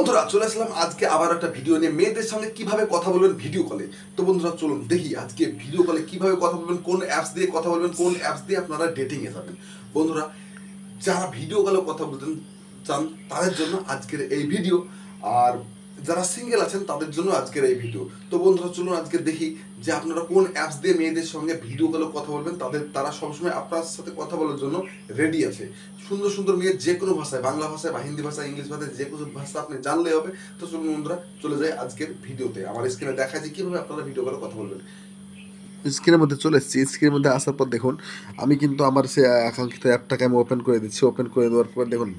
বন্ধুরা চলে আসলাম আজকে আবার একটা ভিডিও নিয়ে মেয়েদের সঙ্গে কিভাবে কথা বলবেন ভিডিও কলে। তো বন্ধুরা চলুন দেখি আজকে ভিডিও কলে কিভাবে কথা বলবেন, কোন অ্যাপস দিয়ে কথা বলবেন, কোন অ্যাপস দিয়ে আপনারা ডেটিং এ যাবেন। বন্ধুরা যারা ভিডিও কলে কথা বলতে চান তাদের জন্য আজকের এই ভিডিও, আর যারা সিঙ্গেল আছেন তাদের জন্য আজকের এই ভিডিও। তো বন্ধুরা চলুন আজকে দেখি যে আপনারা কোন অ্যাপস দিয়ে মেয়েদের সঙ্গে ভিডিও কলে কথা বলবেন, তারা সবসময় আপনার সাথে কথা বলার জন্য রেডি আছে। সুন্দর সুন্দর মেয়ে যে কোনো ভাষায়, বাংলা ভাষায় বা হিন্দি ভাষায়, ইংলিশ ভাষায়, যে কোনো ভাষা আপনি জানলে হবে। তো চলুন বন্ধুরা চলে যায় আজকের ভিডিওতে। আমার স্ক্রিনে দেখা যায় কীভাবে আপনারা ভিডিও কলে কথা বলবেন। স্ক্রিনের মধ্যে চলে এসেছি। স্ক্রিনের মধ্যে আসার পর দেখুন আমি কিন্তু আমার সে আকাঙ্ক্ষিত অ্যাপটাকে আমি ওপেন করে দিচ্ছি। ওপেন করে দেওয়ার পর দেখুন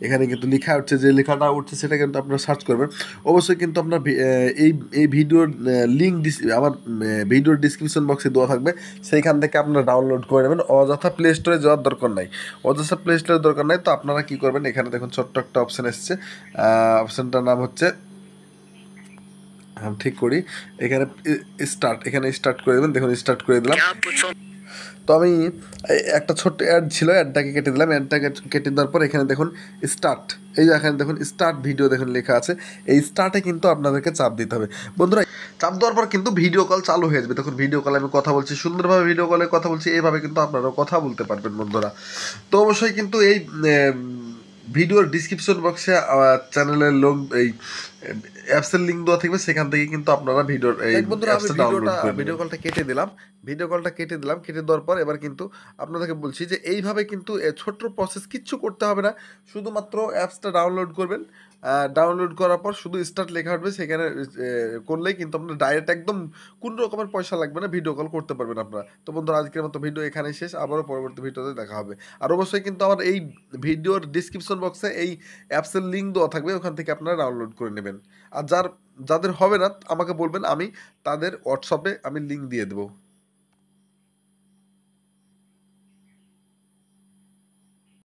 এখানে কিন্তু লেখা উঠছে, যে লেখাটা উঠছে সেটা কিন্তু আপনারা সার্চ করবেন। অবশ্যই কিন্তু আপনার এই এই ভিডিওর লিঙ্ক আমার ভিডিওর ডিসক্রিপশন বক্সে দেওয়া থাকবে, সেইখান থেকে আপনারা ডাউনলোড করে নেবেন। অযথা প্লে স্টোরে যাওয়ার দরকার নাই, অযথা প্লে স্টোরের দরকার নাই। তো আপনারা কী করবেন, এখানে দেখুন ছোট্ট একটা অপশান এসছে, অপশানটার নাম হচ্ছে, ঠিক করি, এখানে এখানে স্টার্ট করে দেবেন। দেখুন স্টার্ট করে দিলাম। তো আমি একটা ছোট্ট অ্যাড ছিল, অ্যাডটাকে কেটে দিলাম। অ্যাডটাকে কেটে দেওয়ার পর এখানে দেখুন স্টার্ট, এই যে এখানে দেখুন স্টার্ট ভিডিও দেখুন লেখা আছে। এই স্টার্টে কিন্তু আপনাদেরকে চাপ দিতে হবে বন্ধুরা। চাপ দেওয়ার পর কিন্তু ভিডিও কল চালু হয়ে যাবে। দেখুন ভিডিও কলে আমি কথা বলছি, সুন্দরভাবে ভিডিও কলে কথা বলছি। এইভাবে কিন্তু আপনারাও কথা বলতে পারবেন বন্ধুরা। তো অবশ্যই কিন্তু এই ভিডিওর ডিসক্রিপশন বক্সে চ্যানেলের লোক এই অ্যাপসের লিঙ্ক দেওয়া থাকবে, সেখান থেকে কিন্তু আপনারা ভিডিওর এই অ্যাপসটা ডাউনলোড করে ভিডিও কলটা কেটে দিলাম। কেটে দেওয়ার পর এবার কিন্তু আপনাদেরকে বলছি যে এইভাবে কিন্তু ছোট্ট প্রসেস, কিচ্ছু করতে হবে না, শুধুমাত্র অ্যাপসটা ডাউনলোড করবেন। ডাউনলোড করার পর শুধু স্টার্ট লেখা উঠবে, সেখানে করলেই কিন্তু আপনার ডাইরেক্ট একদম কোনো রকমের পয়সা লাগবে না, ভিডিও কল করতে পারবেন আপনারা। তো বন্ধুরা আজকের মতো ভিডিও এখানেই শেষ, আবারও পরবর্তী ভিডিওতে দেখা হবে। আর অবশ্যই কিন্তু আমার এই ভিডিওর ডিসক্রিপশন বক্সে এই অ্যাপসের লিঙ্ক দেওয়া থাকবে, ওখান থেকে আপনারা ডাউনলোড করে নেবেন। আর যাদের হবে না আমাকে বলবেন, আমি তাদের হোয়াটসঅ্যাপে আমি লিঙ্ক দিয়ে দেবো।